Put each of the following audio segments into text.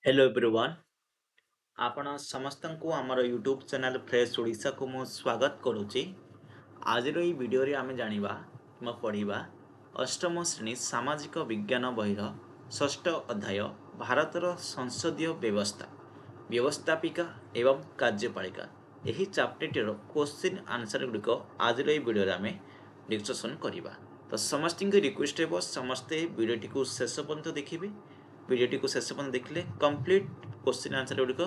Hello everyone आपण समस्तଙ୍କୁ ଆମର YouTube channel fresh Odisha को ମୁଁ स्वागत କରୁଛି। ଆଜିର ଏହି ଭିଡ଼ିଓରେ ଆମେ ଜାଣିବା କିମ୍ବା ପଢ଼ିବା ଅଷ୍ଟମ ଶ୍ରେଣୀ ସାମାଜିକ ବିଜ୍ଞାନ ବହିର ଷଷ୍ଠ ଅଧ୍ୟାୟ ଭାରତର ସଂସଦୀୟ ବ୍ୟବସ୍ଥା ବ୍ୟବସ୍ଥାପିକା ଏବଂ କାର୍ଯ୍ୟପାଳିକା। ଏହି ଚାପ୍ଟରଟିର କ୍ୱେଶ୍ଚିନ୍ ଆନ୍ସର ଗୁଡ଼ିକ ଆଜିର ଏହି ଭିଡ଼ିଓରେ ଆମେ ଡିସ୍କସନ୍ କରିବା। ତ ସମସ୍ତଙ୍କୁ ରିକ୍ୱେଷ୍ଟ ହେବ ସମସ୍ତେ ଭିଡ଼ିଓଟିକୁ ଶେଷ ପର୍ଯ୍ୟନ୍ତ ଦେଖିବେ। ଭିଡ଼ିଓଟିକୁ ଶେଷ ପର୍ଯ୍ୟନ୍ତ ଦେଖିଲେ କମ୍ପ୍ଲିଟ୍ क्वेश्चन आंसर गुड़िक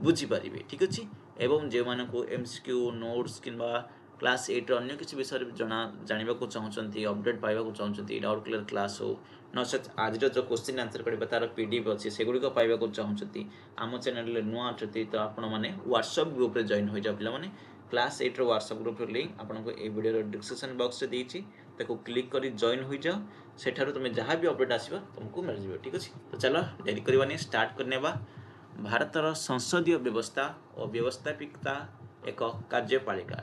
बुझीपारे ठीक अच्छे। एवं जो मानक एमसीक्यू नोट्स कि क्लास 8 अन्य किसी विषय जानवा चाहते अपडेट पाइबा चाहते डाउट क्लियर क्लास हो नचेत आज जो क्वेश्चन आंसर करेंगे तार पीडीएफ अच्छे से गुड़िक पाइबा चाहते आम चैनल नुआ अच्छे तो आपण मैंने व्हाट्सएप ग्रुप रे जॉइन हो जाओ पे क्लास 8 व्हाट्सएप ग्रुप लिंक आपको ये वीडियो डिस्क्रिप्शन बॉक्स रे देती क्लिक कर जॉइन हो जाओ सेठारु तुम जहाँ भी अपडेट आसो तुमको मिल जाए ठीक अच्छे। तो चलो देरी करवानी स्टार्ट करने भारतर संसदीय व्यवस्था और व्यवस्थापिका एक कार्यपालिका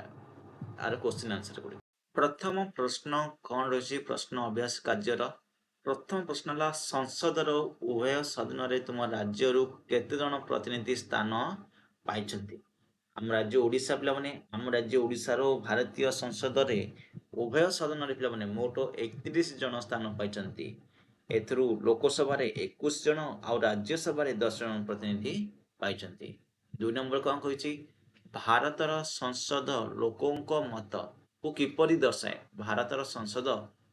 आर क्वेश्चन आंसर गुड। प्रथम प्रश्न कौन रही प्रश्न अभ्यास कार्यर प्रथम प्रश्न है संसदर उभय सदन रे तुम राज्य केते जन प्रतिनिधि स्थान पाई। आम राज्य ओडिशा पिला माने आम राज्य ओडिशा रो भारतीय संसद रे उभय सदन रे पिला माने मोट 31 जन स्थान पाई। एथरू लोकसभा 21 जन आउ राज्यसभा 10 जन प्रतिनिधि पाई। 2 नंबर कौन कही भारतर संसद लोकों मत को किपरि दर्शाए। भारतर संसद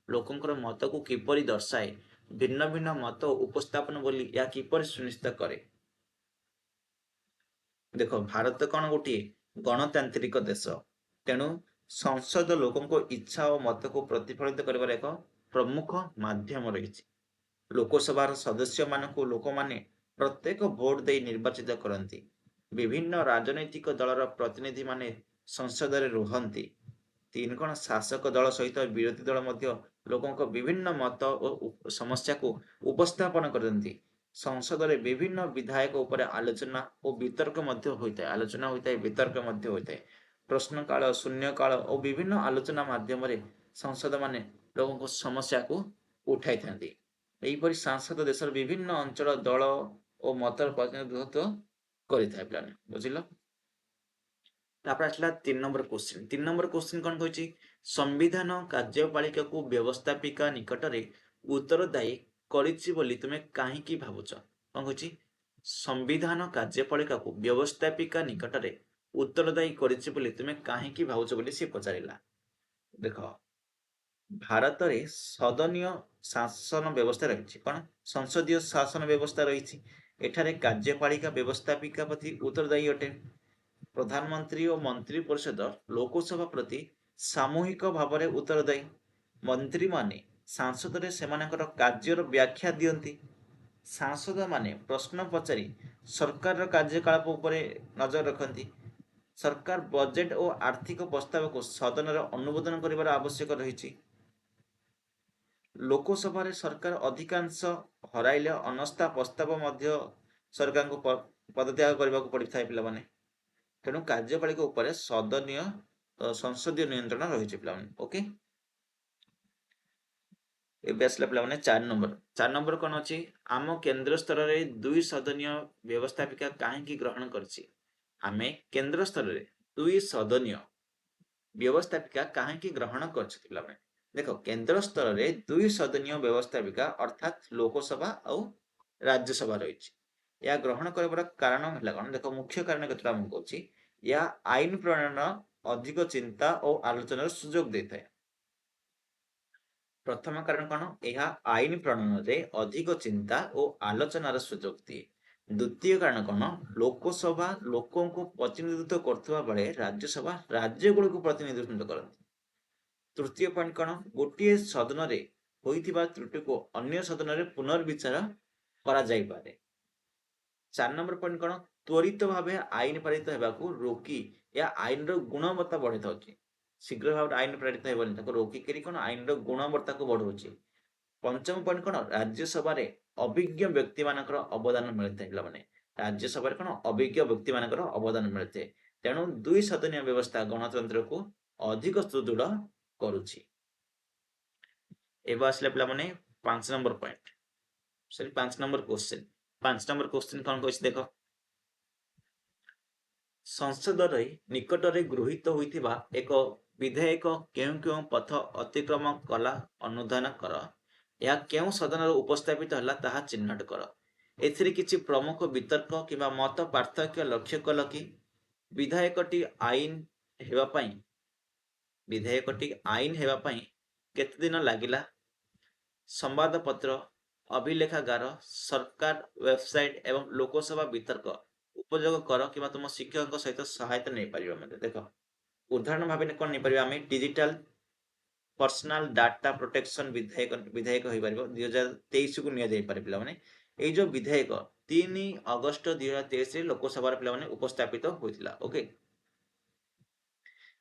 लोकों मत को किपरि दर्शाए भिन्न भिन्न मत उपस्थापन बोली या किपरि सुनिश्चित करे। देख भारत कौन गोटे गणतांत्रिक देश तेणु संसद लोकों इच्छा और मत को प्रतिफलित कर एक प्रमुख माध्यम रही। लोकसभार सदस्य मानक लोक माने प्रत्येक भोट दे निर्वाचित करती। विभिन्न राजनैतिक दलर प्रतिनिधि माने संसद रे रुहंती। 3 कौन शासक दल सहित विरोधी दल मध्य लोकों विभिन्न मत और समस्या को उपस्थापन करती। संसद रे विभिन्न विधायक उपर आलोचना और वितर्क मध्य होता है। आलोचना होता है वितर्क मध्य होता है। प्रश्न काल शून्य काल और विभिन्न आलोचना माध्यम रे संसद माने लोगों समस्या को उठाई थांती। यहीपरि सांसद देशर विभिन्न अंचल दल और मतर प्रतिनिधित्व करिथाय प्लान बुझिल। तापर आसला 3 नंबर क्वेश्चन। 3 नंबर क्वेश्चन कौन कही संविधान कार्यपालिका को व्यवस्थापिका निकट रे उत्तरदायी करिछि बोली तुमे काहेकि भाबुछ। कौन कही संविधान कार्यपालिका को व्यवस्थापिका निकट रे उत्तरदायी करिछि बोली तुमे काहेकि भाबुछ बोली से पचारिला। देख भारत रे सदनीय शासन व्यवस्था रही कौन संसदीय शासन व्यवस्था रही। एठारे कार्यपालिका व्यवस्थापिका प्रति उत्तरदायी अटे। प्रधानमंत्री और मंत्री परिषद लोकसभा प्रति सामूहिक भाव में उत्तरदायी। मंत्री माने सांसद रे सेमानकर कार्यर व्याख्या दियंती। सांसद माने प्रश्न पचारि सरकार कार्यकलाप उपरे नजर रखती। सरकार बजेट और आर्थिक प्रस्ताव को सदन रे अनुमोदन करिवार आवश्यक रही। लोकसभा रे सरकार अधिकांश हराइले अनस्था प्रस्ताव मध्य सरकार को पदत्याग करने को पड़ता है पिला माने। तेणु कार्यपालिका उपर सदनीय संसदीय नियंत्रण रही पिला माने। ओके एबे आसला पिला माने 4 नंबर कौन अच्छी आम केंद्र स्तर में 2 सदनीय व्यवस्थापिका काहेकि ग्रहण करछि। आमे केंद्र स्तर में 2 सदनीय व्यवस्थापिका काहेकि ग्रहण करछि पिला माने। देखो केंद्र स्तर में 2 सदनीय व्यवस्थापिका अर्थात लोकसभा और राज्यसभा रही। या ग्रहण कर कारण है कौन देख मुख्य कारण केतटा हम कहूँ या आईन प्रणयन अधिक चिंता और आलोचनार सुजोग देता है। प्रथम कारण कौन यह आईन प्रणयन रे अधिक चिंता और आलोचनार सुजोग दिए। द्वितीय कारण कौन लोकसभा लोकों को प्रतिनिधित्व करथुवा बेले राज्यसभा राज्य गुड़ को प्रतिनिधित्व करती। तृतीय पॉइंट कौन गोटे सदन रे होइथिबा त्रुटि को अन्य सदन रे पुनर्विचार करा जाई पारे। 4 नंबर पॉइंट कौन त्वरित भाव आईन पारित होगा रोकी या आईन गुणवत्ता बढ़ी था। शीघ्र भाव आईन पारित हो रोकिक कौन आईन गुणवत्ता को बढ़ाऊे। पंचम पॉइंट कौन राज्यसभा अभिज्ञ व्यक्ति मानकर अवदान मिलता है पे राज्यसभा कौन अभिज्ञ व्यक्ति मानकर अवदान मिलता है। तेणु 2 सदनीय व्यवस्था गणतंत्र को अधिक सुदृढ़ करुछि। एबे आसले पिला माने 5 number point sorry 5 number question. 5 number question कौन कहछि देख संसदरे निकटरे गृहीत होइथिबा एक विधेयक केउं केउं पथ अतिक्रम कला अनुधान कर या केउं सदन उपस्थापित हला ताहा चिन्हट कर एथिरे किछि प्रमुख वितर्क किबा मत पार्थक्य लक्ष्य कल कि विधायकटी आईन हेबा पई विधेयकटी आईन हेबा पई केते दिन लागिला संवादपत्र अभिलेखागार सरकार वेबसाइट एवं लोकसभा वितर्क उपयोग कर कि तुम शिक्षक सहित सहायता नहीं पार देख उदाहरण भाव कौन नहीं पार आम डिजिटल पर्सनाल डाटा प्रोटेक्शन विधेयक विधेयक हो पार 2023 को नि पारे पे जो विधेयक 3 अगस्ट 2023 लोकसभा पे उपस्थापित होता ओके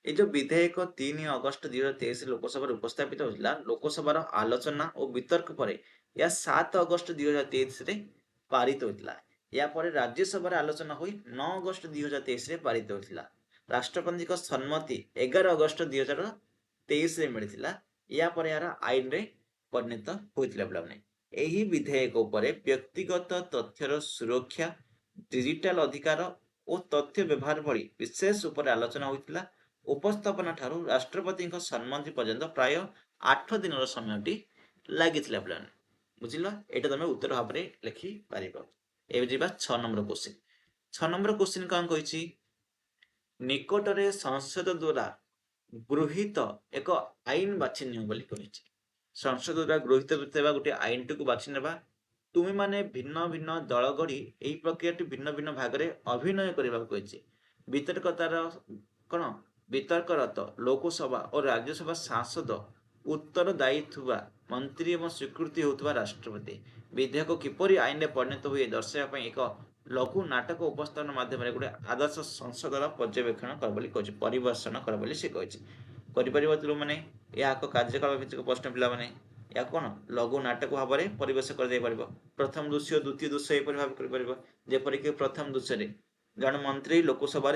ये जो विधेयक 3 अगस्ट 2023 लोकसभा उपस्थापित होता लोकसभा आलोचना और वितर्क पर यह 7 अगस्ट 2023 पारित होता या पर राज्यसभा आलोचना हुई 9 अगस्ट 2023 पारित होता राष्ट्रपति सम्मति 11 अगस्ट 2023 मिलता या पर यार आईन रे परिणत होता पे यही विधेयक उपरे व्यक्तिगत तथ्यर सुरक्षा डिजिटल अधिकार और तथ्य व्यवहार भली विशेष उपर आलोचना होता उपस्थापना ठारू राष्ट्रपति सम्मति पर्यंत प्राय 8 दिन समय लगी पे बुझल ये तुम उत्तर भाव में लिखि पार ए 6 नंबर क्वेश्चन 6 नंबर क्वेश्चन कौन कही निकटरे संसद द्वारा गृहीत एक आईन बाछि नियो संसद द्वारा गृहीत होता गोटे आईन टी बाछि नेबा तुम माने भिन्न भिन्न दल गढ़ी यही प्रक्रिया भिन्न भिन्न भाग में अभिनय करने कही वितर्कतार कौन वितर्करत लोकसभा और राज्यसभा सांसद उत्तरदायी मंत्री और स्वीकृति होता राष्ट्रपति विधेयक किपरि आईन में परिणत हुए दर्शाइवाई एक लघु नाटक उपस्थापन माध्यम गोटे आदर्श संसदर पर्यवेक्षण कर बोली परिदर्शन कर बोली से कही मैंने यह कार्यकाल भित्तिक प्रश्न पिला या कौन लघु नाटक भाव में परिवेश कर प्रथम दृश्य द्वितीय दृश्य यहपरि जेपरिक प्रथम दृश्य जन मंत्री लोकसभा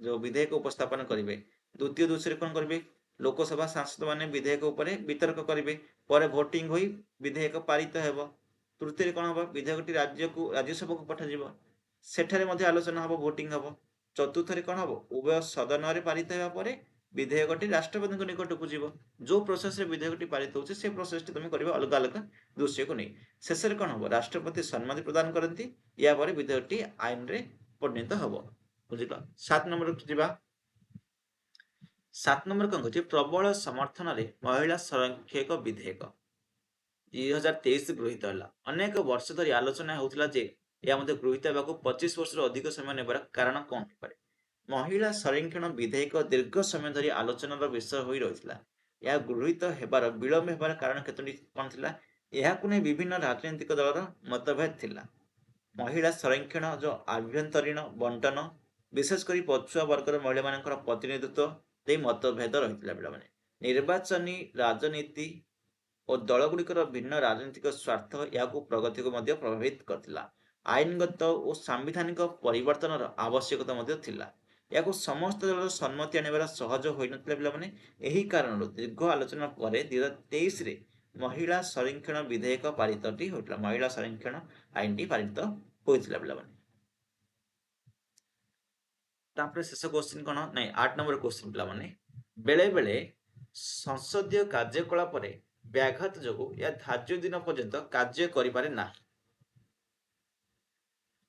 जो विधेयक उपस्थापन करेंगे द्वितीय दृश्य कौन करेंगे लोकसभा सांसद मैंने विधेयक उपर वितर्क करेंगे पर भोटिंग हो विधेयक पारित हो तृतीय कौन हम विधेयक राज्यसभा को पठाଯିବ सेठारे आलोचना हम भोटिंग हम चतुर्थ कौन हम उभय सदन में पारित होगा विधेयक राष्ट्रपति निकट को जीव जो प्रोसेस विधेयक पारित हो प्रोसेस तुम कर अलग अलग दृश्य को नहीं शेष कौन हम राष्ट्रपति सम्मति प्रदान करती या विधेयक आईन रे परिणत हम बुझल 7 नंबर जा 7 नंबर कौन कह प्रबल समर्थन रे महिला संरक्षक विधेयक 2023 गृहीत है अनेक वर्ष धरी आलोचना होता यह गृहीत होगा 25 वर्ष अधिक समय नेबार कारण कौन हो महिला संरक्षण विधेयक दीर्घ समय धरी आलोचनार विषय हो रही यह गृहीत होबार विलंब होबार कारण केतोटी कौन थिला यहाकु नै विभिन्न राजनीतिक दलर मतभेद थिला महिला संरक्षण जो आभ्यंतरीण बंटन विशेषकर पछुआ वर्गर महिला मानकर प्रतिनिधित्व मतभेद रही पे निर्वाचनी राजनीति और दलगुड़िकर भिन्न राजनीतिक स्वार्थ या प्रगति को प्रभावित करथिला आईनगत और सांविधानिक परिवर्तन आवश्यकता थिला या समस्त दल सम्मति आने सहज हो पे यही कारण दीर्घ आलोचना पर 2023 महिला संरक्षण विधेयक पारित होता महिला संरक्षण आईन टी पारित होता पे शेष क्वेश्चन कौन नहीं 8 नंबर क्वेश्चन पे बेले बेले संसदीय कार्यकलाप व्याघात जो या धार्य दिन पर्यंत कार्य करें ना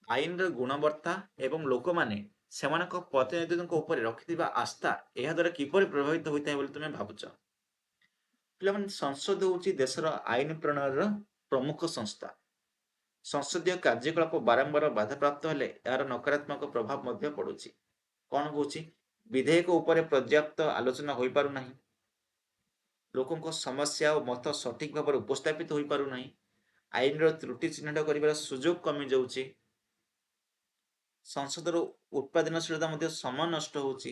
आईन गुणवत्ता एवं लोक माने प्रतिनिधित्व रखि आस्था यह द्वारा किपर प्रभावित होता है तुम भावुच पे संसद हूँ देशर आईन प्रणयर प्रमुख संस्था संसदीय कार्यकलाप बारंबार बाधाप्राप्त हेले यार नकारात्मक प्रभाव पड़ुछि कौन कौच विधेयक उपर पर्याप्त आलोचना हो पार ना लोकों समस्या और मत सठिक भाव उपस्थापित हो पार ना आईन त्रुटि चिन्हट कर सुजोग कमी जाऊँगी संसदर उत्पादनशीलता समय नष्ट होची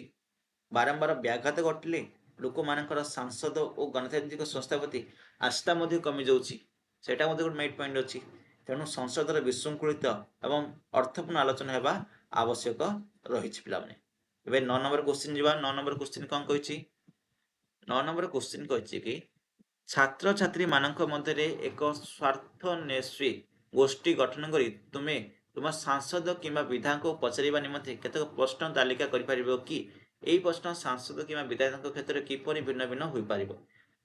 बारंबार व्याघात घटिले लोक मानकर सांसद और गणतांत्रिक संस्था प्रति आस्था कमी जाऊँगी सेटा गोटे मेट पॉइंट अच्छी तेणु संसदर विशृंखलित एवं अर्थपूर्ण आलोचना होगा आवश्यक रही पे 9 नंबर क्वेश्चन जा 9 नंबर क्वेश्चन कौन कही 9 नंबर क्वेश्चन कही कि छात्र छात्री मानक मध्य एक स्वार्थन्वेषी ଗୋଷ୍ଠୀ ଗଠନ କରି ତୁମେ ତୁମ ସାଂସଦ କିମ୍ବା ବିଧାୟକଙ୍କୁ ପଚାରିବା ନିମନ୍ତେ କେତେକ ପ୍ରଶ୍ନ ତାଲିକା କରିପାରିବ କି? ଏହି ପ୍ରଶ୍ନ ସାଂସଦ କିମ୍ବା ବିଧାୟକଙ୍କ କ୍ଷେତ୍ରରେ କିପରି ଭିନ୍ନ ଭିନ୍ନ ହୋଇପାରିବ?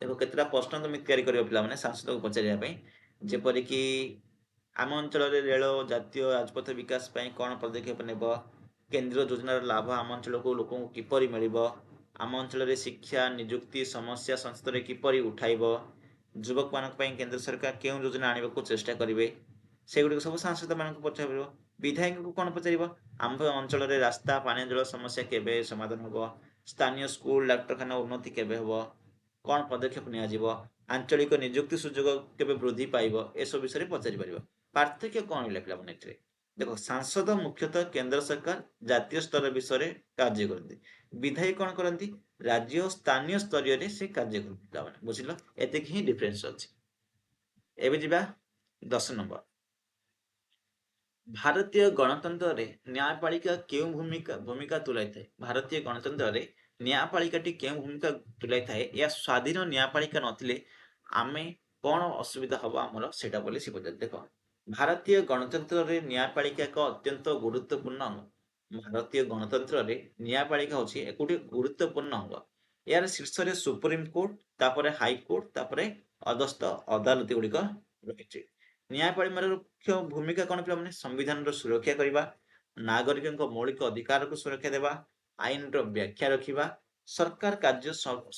ଦେଖ କେତେଟା ପ୍ରଶ୍ନ ତୁମେ ତିଆରି କରିବ ପିଲାମାନେ ସାଂସଦକୁ ପଚାରିବା ପାଇଁ, ଯେପରିକି ଆମ ଅଞ୍ଚଳରେ ରେଳ ଜାତୀୟ ରାଜପଥ ବିକାଶ ପାଇଁ କ'ଣ ପଦକ୍ଷେପ ନେବ? କେନ୍ଦ୍ରୀୟ ଯୋଜନାର ଲାଭ ଆମ ଅଞ୍ଚଳକୁ ଲୋକଙ୍କୁ କିପରି ମିଳିବ? ଆମ ଅଞ୍ଚଳରେ ଶିକ୍ଷା ନିଯୁକ୍ତି ସମସ୍ୟା ସଂସଦରେ କିପରି ଉଠାଇବ? ଯୁବକମାନଙ୍କ ପାଇଁ କେନ୍ଦ୍ର ସରକାର କେଉଁ ଯୋଜନା ଆଣିବାକୁ ଚେଷ୍ଟା କରିବେ? ସେଗୁଡ଼ିକ ସବୁ ସାଂସଦମାନଙ୍କୁ ପଚାରିବ। ବିଧାୟକଙ୍କୁ କ'ଣ ପଚାରିବ? ଆମ ଅଞ୍ଚଳରେ ରାସ୍ତା ପାନୀୟ ଜଳ ସମସ୍ୟା କେବେ ସମାଧାନ ହେବ? ସ୍ଥାନୀୟ ସ୍କୁଲ ଡାକ୍ତରଖାନା ଉନ୍ନତି କେବେ ହେବ? କ'ଣ ପଦକ୍ଷେପ ନିଆଯିବ? ଆଞ୍ଚଳିକ ନିଯୁକ୍ତି ସୁଯୋଗ କେବେ ବୃଦ୍ଧି ପାଇବ? ଏସବୁ ବିଷୟରେ ପଚାରିପାରିବ। ପାର୍ଥକ୍ୟ କ'ଣ ରହିଲା ପିଲାମାନେ ଏଥିରେ? ଦେଖ ସାଂସଦ ମୁଖ୍ୟତଃ କେନ୍ଦ୍ର ସରକାର ଜାତୀୟ ସ୍ତର ବିଷୟରେ କାର୍ଯ୍ୟ କରନ୍ତି। ବିଧାୟକ କ'ଣ କରନ୍ତି? ରାଜ୍ୟ ଓ ସ୍ଥାନୀୟ ସ୍ତରୀୟରେ ସେ କାର୍ଯ୍ୟ କରନ୍ତି। ପିଲାମାନେ ବୁଝିଲ, ଏତିକି ହିଁ ଡିଫରେନ୍ସ ଅଛି। ଏବେ ଯିବା 10 ନମ୍ବର। ଭାରତୀୟ ଗଣତନ୍ତ୍ରରେ ନ୍ୟାୟପାଳିକା କେଉଁ ଭୂମିକା ତୁଲାଇଥାଏ? ଭାରତୀୟ ଗଣତନ୍ତ୍ରରେ ନ୍ୟାୟପାଳିକାଟି କେଉଁ ଭୂମିକା ତୁଲାଇଥାଏ? ଏହା ସ୍ୱାଧୀନ ନ୍ୟାୟପାଳିକା ନଥିଲେ ଆମେ କ'ଣ ଅସୁବିଧା ହବ ଆମର ସେଇଟା ବୋଲି ସେ ପଚାରେ। ଦେଖ ଭାରତୀୟ ଗଣତନ୍ତ୍ରରେ ନ୍ୟାୟପାଳିକା ଏକ ଅତ୍ୟନ୍ତ ଗୁରୁତ୍ୱପୂର୍ଣ୍ଣ ଅଙ୍ଗ। ଭାରତୀୟ ଗଣତନ୍ତ୍ରରେ ନ୍ୟାୟପାଳିକା ହେଉଛି ଗୋଟିଏ ଗୁରୁତ୍ୱପୂର୍ଣ୍ଣ ଅଙ୍ଗ। ଏହାର ଶୀର୍ଷରେ ସୁପ୍ରିମକୋର୍ଟ, ତାପରେ ହାଇକୋର୍ଟ, ତାପରେ ଅଧସ୍ଥ ଅଦାଲତ ଗୁଡ଼ିକ ରହିଛି। ନ୍ୟାୟପାଳିକାର ମୁଖ୍ୟ ଭୂମିକା କ'ଣ ପିଲାମାନେ? ସମ୍ବିଧାନର ସୁରକ୍ଷା କରିବା, ନାଗରିକଙ୍କ ମୌଳିକ ଅଧିକାରକୁ ସୁରକ୍ଷା ଦେବା, ଆଇନର ବ୍ୟାଖ୍ୟା ରଖିବା, ସରକାର କାର୍ଯ୍ୟ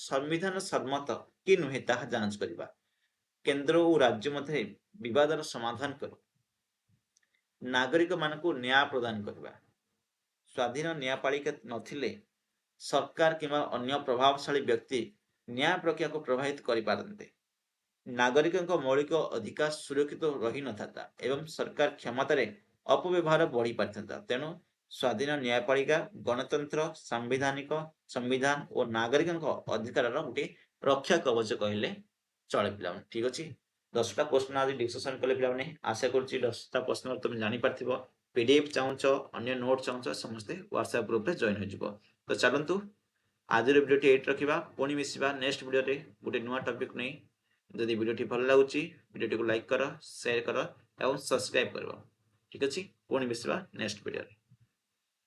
ସମ୍ବିଧାନ ସମ୍ମତ କି ନୁହେଁ ତାହା ଯାଞ୍ଚ କରିବା, କେନ୍ଦ୍ର ଓ ରାଜ୍ୟ ମଧ୍ୟରେ ବିବାଦର ସମାଧାନ କରି ନାଗରିକମାନଙ୍କୁ ନ୍ୟାୟ ପ୍ରଦାନ କରିବା। ସ୍ୱାଧୀନ ନ୍ୟାୟପାଳିକା ନଥିଲେ ସରକାର କିମ୍ବା ଅନ୍ୟ ପ୍ରଭାବଶାଳୀ ବ୍ୟକ୍ତି ନ୍ୟାୟ ପ୍ରକ୍ରିୟାକୁ ପ୍ରଭାବିତ କରିପାରନ୍ତେ। ନାଗରିକଙ୍କ ମୌଳିକ ଅଧିକାର ସୁରକ୍ଷିତ ରହିନଥାନ୍ତା ଏବଂ ସରକାର କ୍ଷମତାରେ ଅପବ୍ୟବହାର ବଢ଼ି ପାରିଥାନ୍ତା। ତେଣୁ ସ୍ୱାଧୀନ ନ୍ୟାୟପାଳିକା ଗଣତନ୍ତ୍ର, ସମ୍ବିଧାନ ଓ ନାଗରିକଙ୍କ ଅଧିକାରର ଗୋଟିଏ ରକ୍ଷା କବଚ କହିଲେ ଚଳେ ପିଲାମାନେ। ଠିକ ଅଛି, 10ଟା ପ୍ରଶ୍ନ ଆଜି ଡିସ୍କସନ କଲେ ପିଲାମାନେ। ଆଶା କରୁଛି 10ଟା ପ୍ରଶ୍ନ ତୁମେ ଜାଣିପାରିଥିବ। PDF ଚାହୁଁଛ, ଅନ୍ୟ ନୋଟ୍ ଚାହୁଁଛ, ସମସ୍ତେ WhatsApp ଗ୍ରୁପରେ ଜଏନ୍ ହୋଇଯିବ। ତ ଚାଲନ୍ତୁ ଆଜିର ଭିଡ଼ିଓଟି ଏଇଠି ରଖିବା, ପୁଣି ମିଶିବା ନେକ୍ସଟ ଭିଡ଼ିଓରେ ଗୋଟେ ନୂଆ ଟପିକ ନେଇ। ଯଦି ଭିଡ଼ିଓଟି ଭଲ ଲାଗୁଛି ଭିଡ଼ିଓଟିକୁ ଲାଇକ୍ କର, ସେୟାର କର ଏବଂ ସବସ୍କ୍ରାଇବ କର। ଠିକ ଅଛି, ପୁଣି ମିଶିବା ନେକ୍ସଟ ଭିଡ଼ିଓରେ।